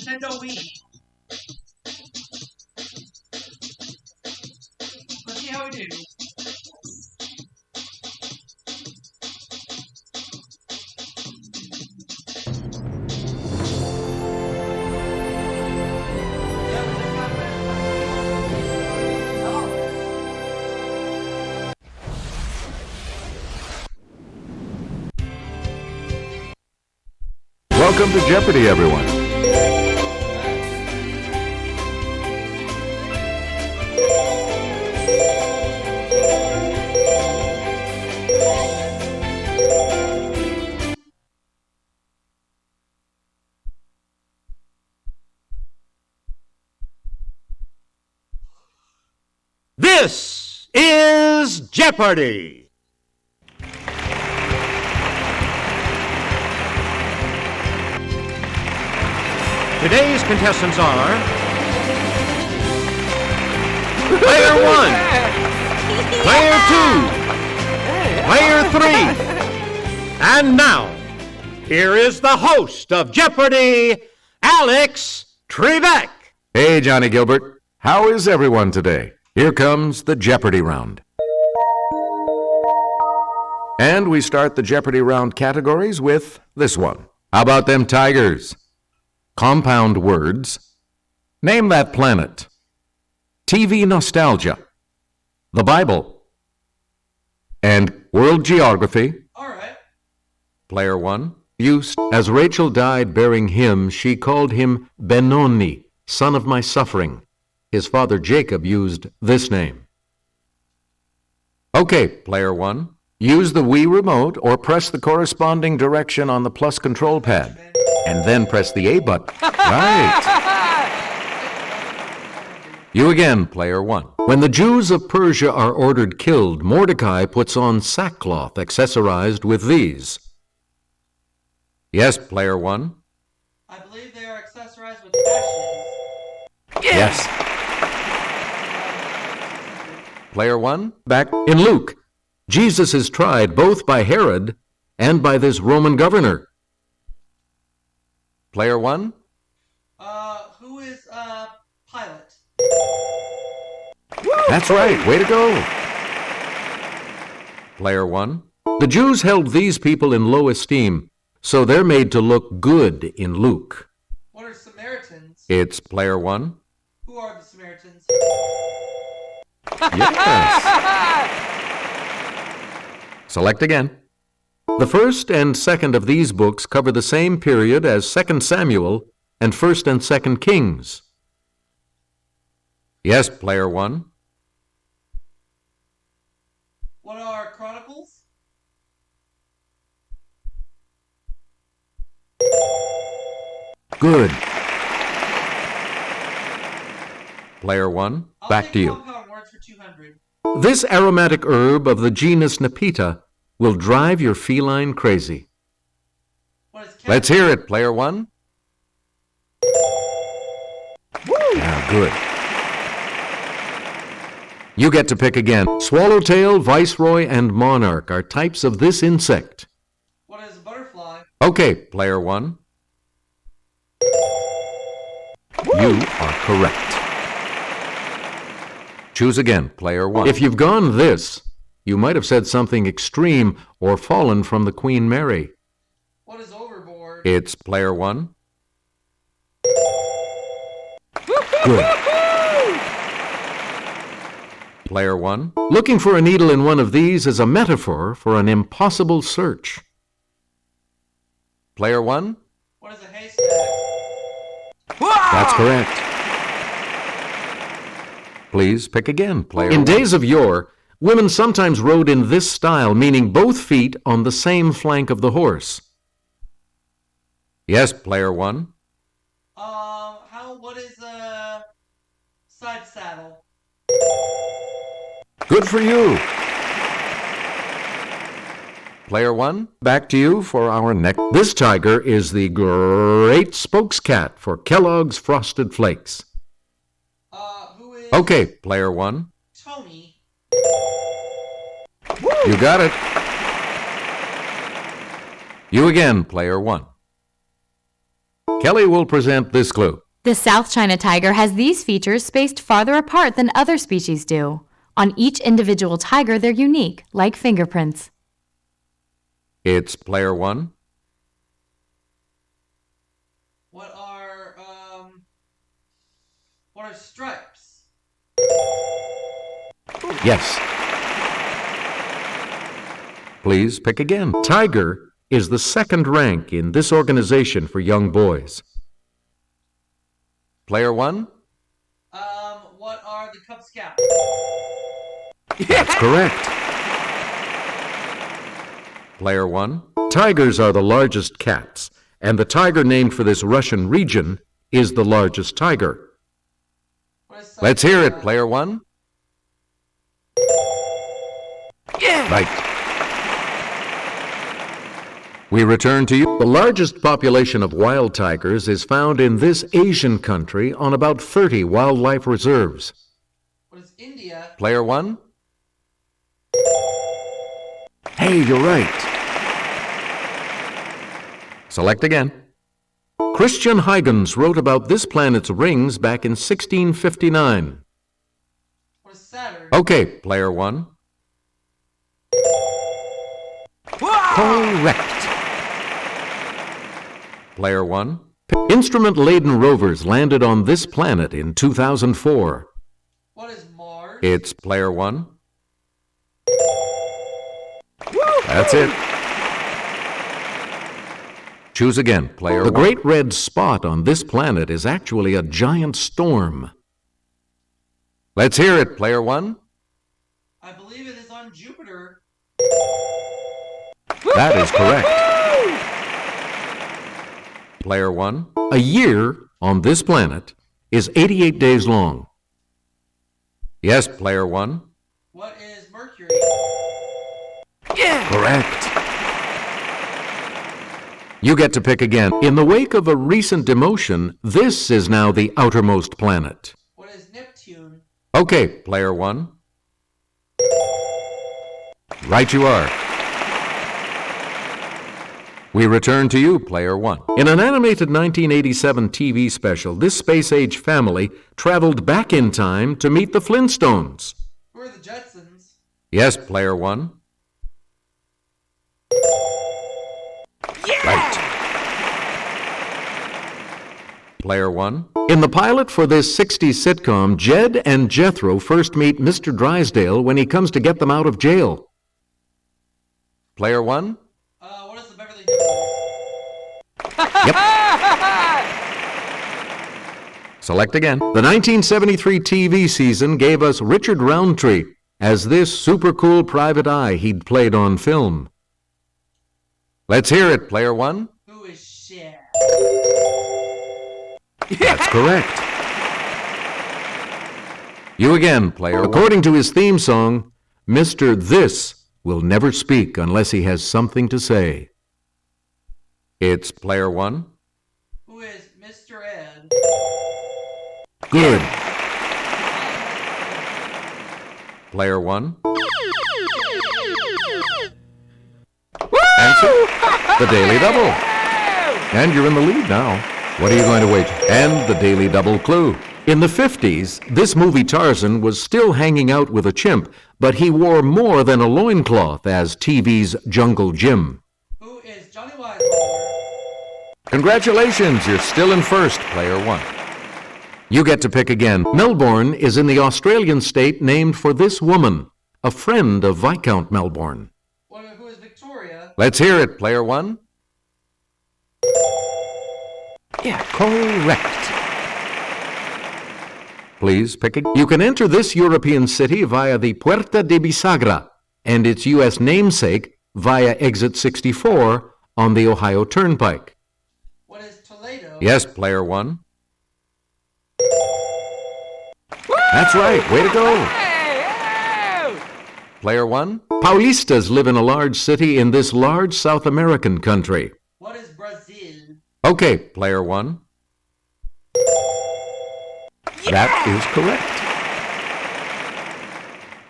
Nintendo Wii. Let's see how we do. Welcome to Jeopardy, everyone. This is Jeopardy! Today's contestants are Player 1, Player 2, Player 3, and now, here is the host of Jeopardy, Alex Trebek. Hey, Johnny Gilbert. How is everyone today? Here comes the Jeopardy round. And we start the Jeopardy round categories with this one. How about them tigers? Compound words. Name that planet. TV nostalgia. The Bible. And world geography. All right. Player 1. Used. As Rachel died bearing him, she called him Benoni, son of my suffering. His father Jacob used this name. Okay, Player 1. Use the Wii remote or press the corresponding direction on the plus control pad. And then press the A button. Right. You again, Player 1. When the Jews of Persia are ordered killed, Mordecai puts on sackcloth accessorized with these. Yes, Player 1. I believe they are accessorized with ashes. Yes. Player 1. Back in Luke. Jesus is tried both by Herod and by this Roman governor. Player 1. Who is, Pilate? That's right. Way to go. Player 1. The Jews held these people in low esteem, so they're made to look good in Luke. What are Samaritans? It's Player 1. Who are the Samaritans? Yes. Select again. The first and second of these books cover the same period as 2 Samuel and 1 and 2 Kings. Yes, Player 1. What are Chronicles? Good. Player 1, back to you. Compound words for 200. This aromatic herb of the genus Nepeta will drive your feline crazy. What is Let's hear it, Player 1. Yeah, good. You get to pick again. Swallowtail, viceroy, and monarch are types of this insect. What is a butterfly? Okay, Player 1. You are correct. Choose again, Player 1. If you've gone this, you might have said something extreme or fallen from the Queen Mary. What is overboard? It's Player 1. Good. Player 1. Looking for a needle in one of these is a metaphor for an impossible search. Player 1. What is a haystack? That's correct. Please pick again, Player 1. In days of yore, women sometimes rode in this style, meaning both feet on the same flank of the horse. Yes, Player 1. What is a side saddle? Good for you. Player 1, back to you for our next. This tiger is the great spokescat for Kellogg's Frosted Flakes. Who is... Okay, Player 1. Tony. You got it. You again, Player 1. Kelly will present this clue. The South China tiger has these features spaced farther apart than other species do. On each individual tiger, they're unique, like fingerprints. It's player one. What are stripes? Yes. Please pick again. Tiger is the second rank in this organization for young boys. Player one? What are the Cub Scouts? That's correct. Player one. Tigers are the largest cats, and the tiger named for this Russian region is the largest tiger. What is Let's hear it, player one. Right. We return to you. The largest population of wild tigers is found in this Asian country on about 30 wildlife reserves. What is India? Player one? Hey, you're right. Select again. Christian Huygens wrote about this planet's rings back in 1659. What is Saturn? Okay, player one. Correct. Player one. Instrument-laden rovers landed on this planet in 2004. What is Mars? It's player one. That's it. Choose again, player one. The great red spot on this planet is actually a giant storm. Let's hear it, player one. I believe it is on Jupiter. That is correct. Player one. A year on this planet is 88 days long. Yes, player one. What is Mercury? Correct. You get to pick again. In the wake of a recent demotion, this is now the outermost planet. What is Neptune? Okay, player one. Right you are. We return to you, player one. In an animated 1987 TV special, this space-age family traveled back in time to meet the Flintstones. Who are the Jetsons? Yes, player one. Right. Player one. In the pilot for this 60s sitcom, Jed and Jethro first meet Mr. Drysdale when he comes to get them out of jail. Player one. What is the Beverly Hills? Yep. Select again. The 1973 TV season gave us Richard Roundtree as this super cool private eye he'd played on film. Let's hear it, player one. Who is Cher? That's correct. You again, player one. According to his theme song, Mr. This will never speak unless he has something to say. It's player one. Who is Mr. Ed? Good. Player one. Answer? The Daily Double. And you're in the lead now. What are you going to wager? And the Daily Double clue. In the 50s, this movie Tarzan was still hanging out with a chimp, but he wore more than a loincloth as TV's Jungle Jim. Who is Johnny Weissmuller? Congratulations, you're still in first, player one. You get to pick again. Melbourne is in the Australian state named for this woman, a friend of Viscount Melbourne. Who is Victoria? Let's hear it, player one. Yeah, correct. Please pick a... You can enter this European city via the Puerta de Bisagra and its U.S. namesake via exit 64 on the Ohio Turnpike. What is Toledo? Yes, player one. That's right. Way to go. Player one. Paulistas live in a large city in this large South American country. What is Brazil? Okay, player one. That is correct.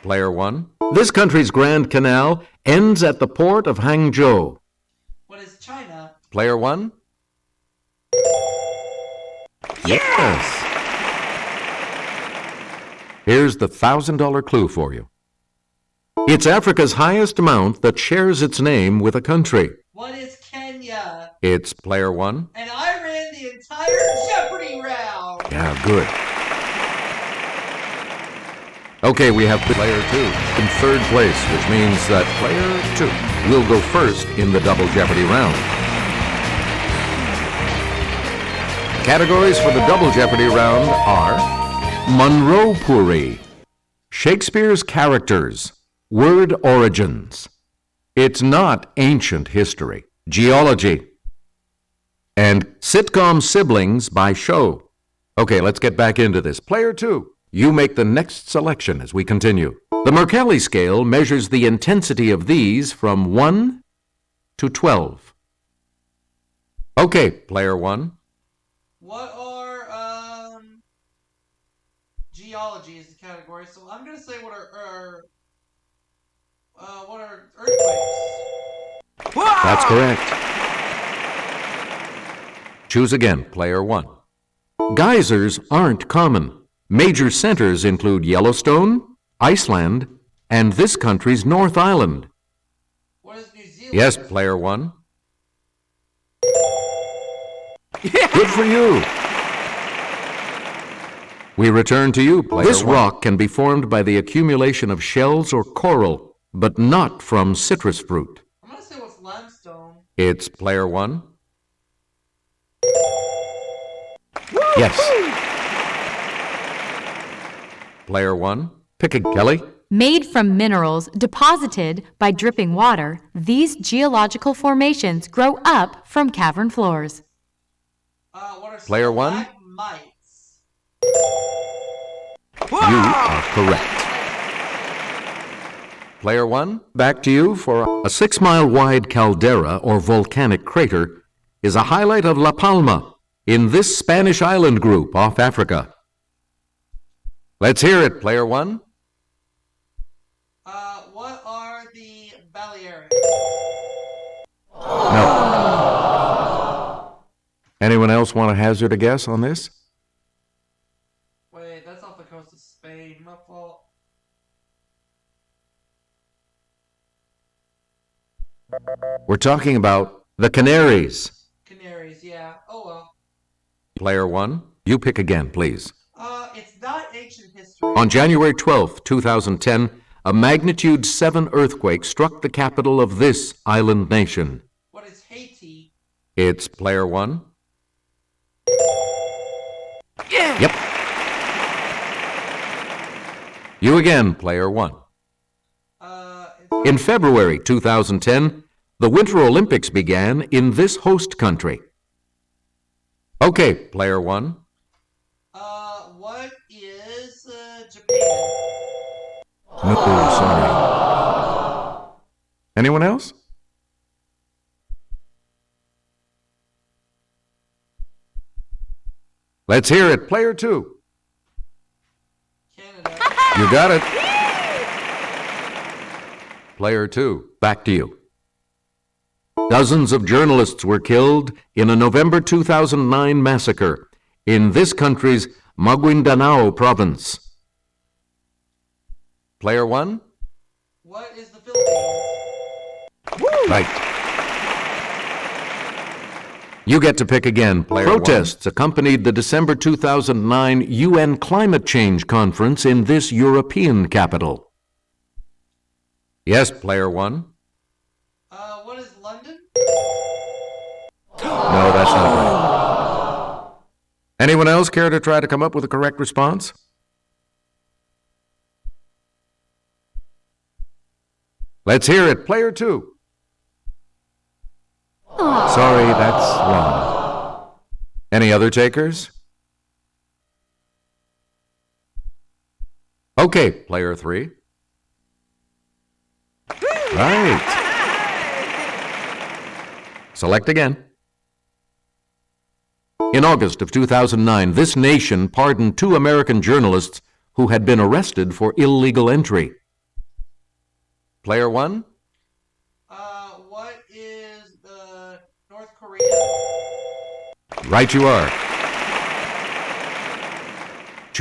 Player one. This country's Grand Canal ends at the port of Hangzhou. What is China? Player one. Yes. Here's the $1,000 clue for you. It's Africa's highest mount that shares its name with a country. What is Kenya? It's player one. And I ran the entire Jeopardy round. Yeah, good. Okay, we have player two in third place, which means that player two will go first in the Double Jeopardy round. Categories for the Double Jeopardy round are Monroe-Puri, Shakespeare's characters, word origins. It's not ancient history, geology, and sitcom siblings by show. Okay, let's get back into this. Player two. You make the next selection as we continue. The Mercalli scale measures the intensity of these from 1 to 12. Okay, player one. What are geology is the category, so I'm gonna say what are earthquakes? That's correct. Choose again, player one. Geysers aren't common. Major centers include Yellowstone, Iceland, and this country's North Island. What is New Zealand? Yes, player one. Good for you. We return to you, player This rock can be formed by the accumulation of shells or coral, but not from citrus fruit. I'm gonna say what's limestone. It's player one. Yes. Player one. Pick a Kelly. Made from minerals deposited by dripping water, these geological formations grow up from cavern floors. What are Player one? stalagmites? You are correct. Player one, back to you for a 6-mile wide caldera or volcanic crater is a highlight of La Palma in this Spanish island group off Africa. Let's hear it, player one. What are the Balearics? No. Anyone else want to hazard a guess on this? Wait, that's off the coast of Spain. My fault. We're talking about the Canaries. Canaries, yeah. Oh well. Player one, you pick again, please. It's not ancient history. On January 12, 2010, a magnitude 7 earthquake struck the capital of this island nation. What is Haiti? It's player one. Yeah. Yep. You again, player one. In February 2010, the Winter Olympics began in this host country. Okay, player one. What is Japan? No, sorry. Anyone else? Let's hear it. Player two. Canada. You got it. Player two, back to you. Dozens of journalists were killed in a November 2009 massacre in this country's Maguindanao province. Player one? What is the Philippines? Right. You get to pick again, player Protests accompanied the December 2009 UN Climate Change Conference in this European capital. Yes, player one. What is London? No, that's not right. Anyone else care to try to come up with a correct response? Let's hear it. Player two. Sorry, that's wrong. Any other takers? Okay, player three. Right. Select again. In August of 2009, this nation pardoned 2 American journalists who had been arrested for illegal entry. Player one? What is the North Korea? Right you are.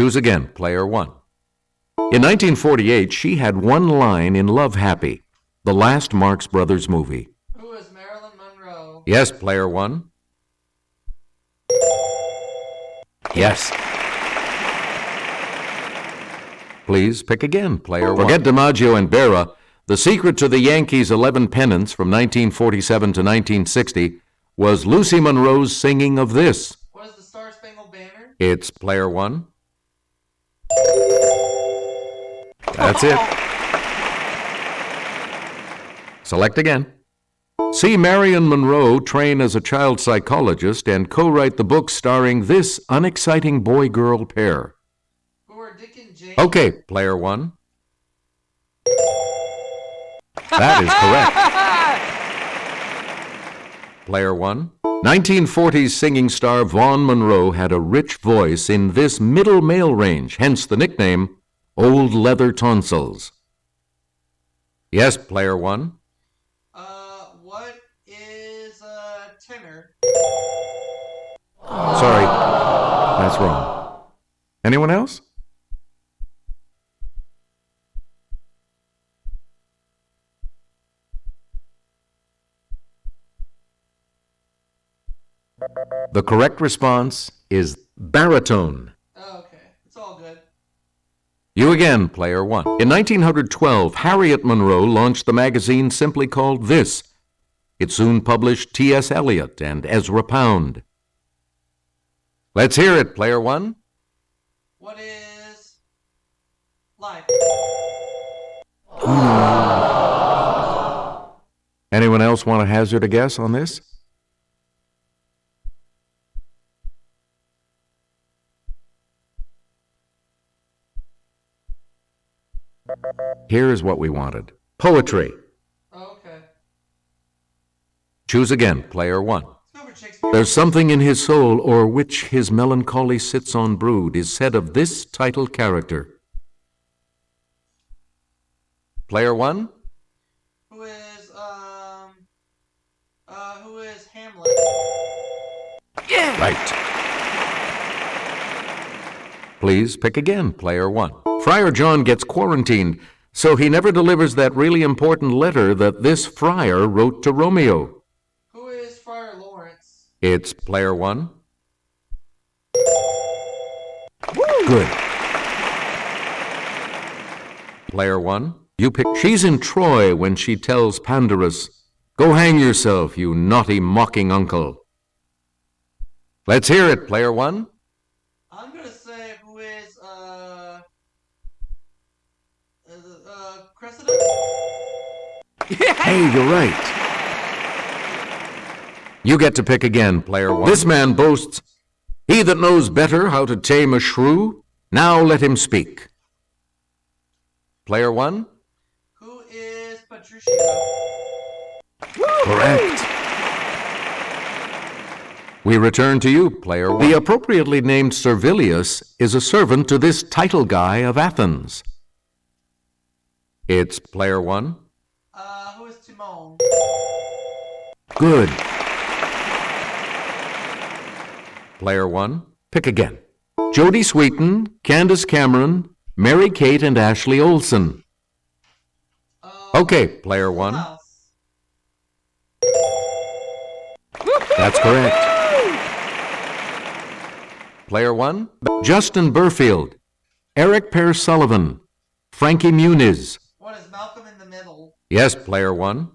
Choose again, player 1. In 1948, she had one line in Love Happy, the last Marx Brothers movie. Who is Marilyn Monroe? Yes, player 1. Yes. Please pick again, player 1. Forget DiMaggio and Berra. The secret to the Yankees' 11 pennants from 1947 to 1960 was Lucy Monroe's singing of this. What is the Star Spangled Banner? It's player 1. That's it. Select again. See Marion Monroe train as a child psychologist and co-write the book starring this unexciting boy-girl pair. Who are Dick and Jane? Okay, player 1. That is correct. Player 1. 1940s singing star Vaughn Monroe had a rich voice in this middle male range, hence the nickname Old Leather Tonsils. Yes, player 1. What is a tenor? Sorry, that's wrong. Anyone else? The correct response is baritone. Oh, okay. It's all good. You again, player 1. In 1912, Harriet Monroe launched the magazine simply called This. It soon published T.S. Eliot and Ezra Pound. Let's hear it, player 1. What is life? Anyone else want to hazard a guess on this? Here's what we wanted. Poetry. Oh, okay. Choose again, player 1. Let's go for Shakespeare. There's something in his soul o'er which his melancholy sits on brood is said of this title character. Player 1? Who is Hamlet? Right. Please pick again, player 1. Friar John gets quarantined, so he never delivers that really important letter that this friar wrote to Romeo. Who is Friar Lawrence? It's player 1. Good. Player 1, you pick. She's in Troy when she tells Pandarus, "Go hang yourself, you naughty mocking uncle." Let's hear it, player 1. I'm gonna say who is Cressida? Hey, you're right. You get to pick again, player 1. This man boasts, "He that knows better how to tame a shrew, now let him speak." Player 1? Who is Patricio? Correct. We return to you, player 1. The appropriately named Servilius is a servant to this title guy of Athens. It's player 1. Who is Timon? Good. Player 1, pick again. Jodie Sweetin, Candace Cameron, Mary Kate, and Ashley Olsen. Okay, player 1. Mouse. That's correct. Player 1, Justin Burfield, Eric Pear Sullivan, Frankie Muniz. What is Malcolm in the Middle? Yes, player 1.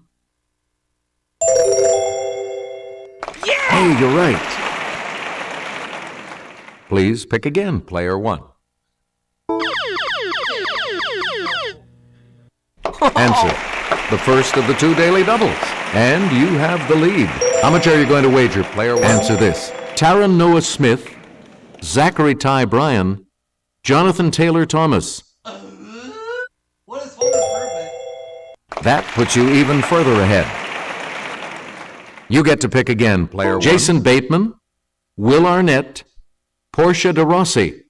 Hey, you're right. Please pick again, player 1. Answer, the first of the 2 daily doubles. And you have the lead. How much are you going to wager, player 1? Answer this. Taron Noah Smith, Zachary Ty Bryan, Jonathan Taylor Thomas. What is home improvement? That puts you even further ahead. You get to pick again, player 1. Jason Bateman, Will Arnett, Portia de Rossi.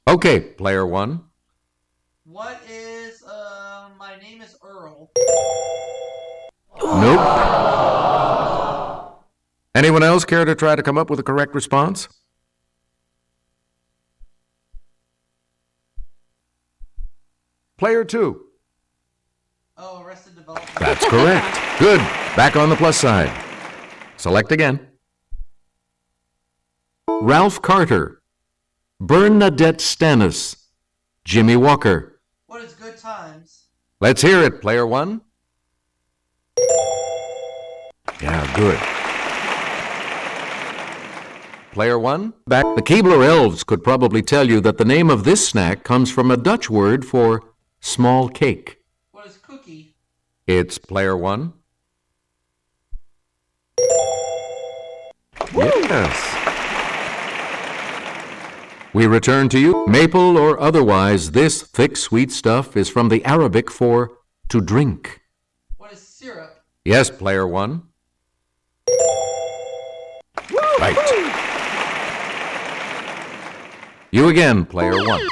Okay, player 1. What is my name is Earl? Nope. Anyone else care to try to come up with a correct response? Player 2. Oh, Arrested Development. That's correct. Good. Back on the plus side. Select again. Ralph Carter, Bernadette Stannis, Jimmy Walker. What is Good Times? Let's hear it, Player 1. Yeah, good. Player 1, back. The Keebler elves could probably tell you that the name of this snack comes from a Dutch word for small cake. What is Cookie? It's Player 1. Yes. We return to you. Maple or otherwise, this thick, sweet stuff is from the Arabic for to drink. What is Syrup? Yes, Player 1. Right. You again, Player 1.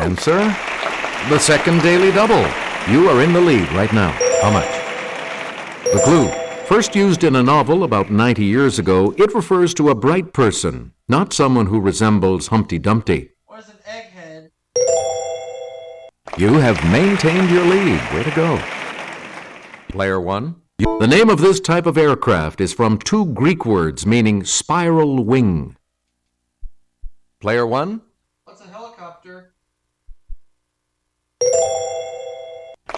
Answer? The second daily double. You are in the lead right now. How much? The clue. First used in a novel about 90 years ago, it refers to a bright person, not someone who resembles Humpty Dumpty. What is an egghead? You have maintained your lead. Way to go. Player 1. The name of this type of aircraft is from two Greek words meaning spiral wing. Player 1. What's a helicopter?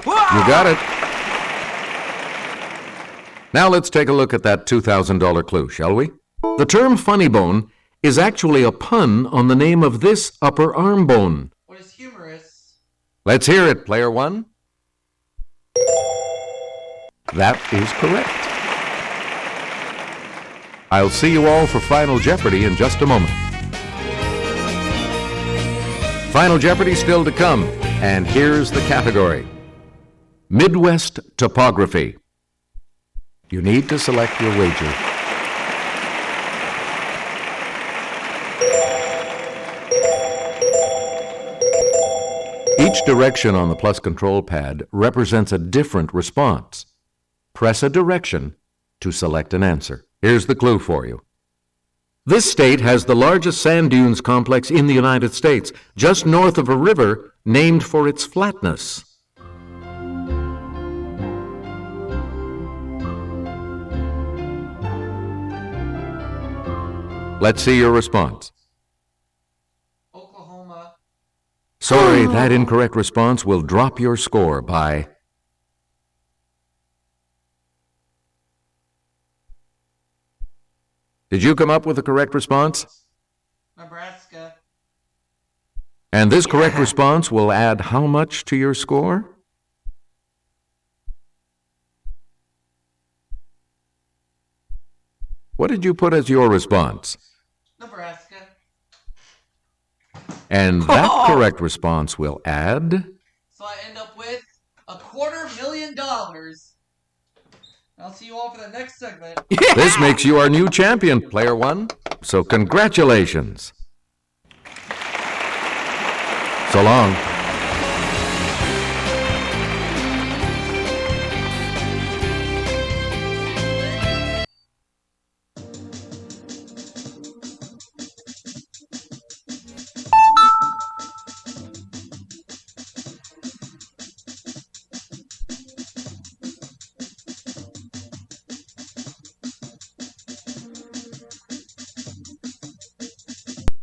You got it. Now let's take a look at that $2,000 clue, shall we? The term funny bone is actually a pun on the name of this upper arm bone. What is humorous? Let's hear it, Player 1. That is correct. I'll see you all for Final Jeopardy in just a moment. Final Jeopardy still to come, and here's the category. Midwest Topography. You need to select your wager. Each direction on the plus control pad represents a different response. Press a direction to select an answer. Here's the clue for you. This state has the largest sand dunes complex in the United States, just north of a river named for its flatness. Let's see your response. Oklahoma. Sorry, that incorrect response will drop your score by... Did you come up with the correct response? Nebraska. And this correct response will add how much to your score? What did you put as your response? Nebraska. And that correct response will add... So I end up with $250,000. I'll see you all for the next segment. This makes you our new champion, Player 1. So congratulations. So long.